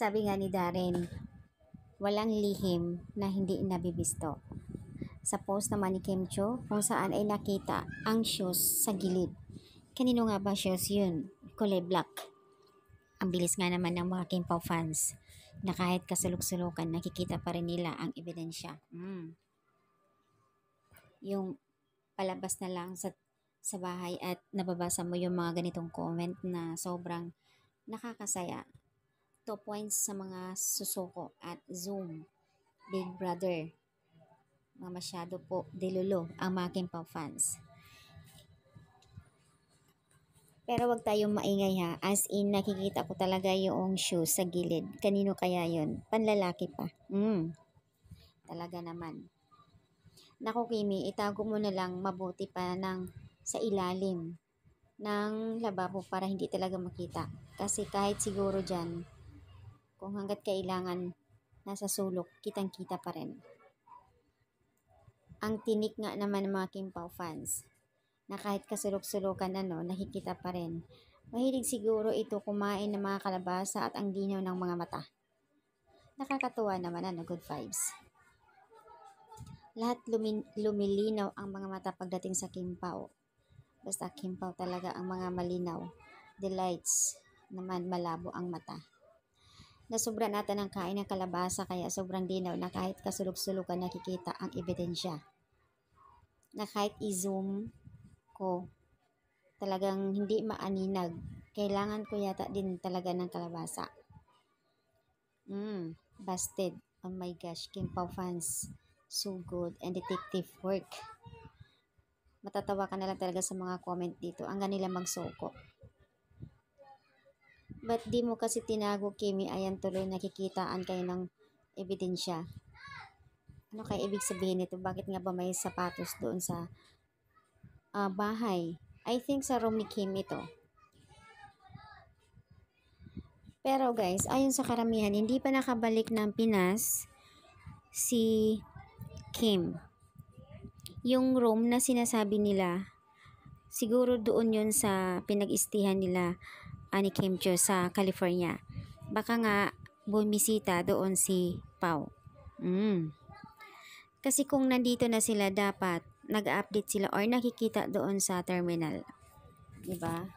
Sabi nga ni Darren, walang lihim na hindi nabibisto. Sa post naman ni Kim Cho kung saan ay nakita ang shoes sa gilid. Kanino nga ba shoes yun? Kulay black. Ang bilis nga naman ng mga Kim Pao fans na kahit kasulok-sulukan nakikita pa rin nila ang ebidensya. Yung palabas na lang sa bahay at nababasa mo yung mga ganitong comment na sobrang nakakasaya. 2 points sa mga susuko at Zoom, Big Brother. Mga masyado po dilulo ang mga Kim Pao fans. Pero wag tayong maingay ha. As in, nakikita ko talaga yung shoes sa gilid. Kanino kaya yun? Panlalaki pa. Talaga naman. Naku Kimi, itago mo na lang mabuti pa sa ilalim ng lababo para hindi talaga makita. Kasi kahit siguro dyan, kung hanggat kailangan nasa sulok, kitang-kita pa rin. Ang tinik nga naman ng mga Kim Pao fans na kahit kasulok-sulukan nakikita pa rin. Mahilig siguro ito kumain ng mga kalabasa at ang dinaw ng mga mata. Nakakatuwa naman good vibes. Lahat lumilinaw ang mga mata pagdating sa Kim Pao. Basta Kim Pao talaga ang mga malinaw. The lights naman malabo ang mata. Nasobra nata ng kain ng kalabasa kaya sobrang dinaw na kahit kasulok-sulukan nakikita ang ebidensya. Na kahit i-zoom ko, talagang hindi maaninag. Kailangan ko yata din talaga ng kalabasa. Busted. Oh my gosh, Kim Pao fans. So good. And detective work. Matatawa ka na lang talaga sa mga comment dito. Ang ganila magsuko. Ba't di mo kasi tinago, Kimi? Ayan tuloy nakikitaan kayo ng ebidensya. Ano kaya ibig sabihin nito? Bakit nga ba may sapatos doon sa bahay? I think sa room ni Kim ito. Pero guys, ayon sa karamihan, hindi pa nakabalik ng Pinas si Kim. Yung room na sinasabi nila, siguro doon yun sa pinag-istihan nila ni Kim Cho sa California. Baka nga bumisita doon si Pao. Kasi kung nandito na sila, dapat nag-update sila or nakikita doon sa terminal. Diba?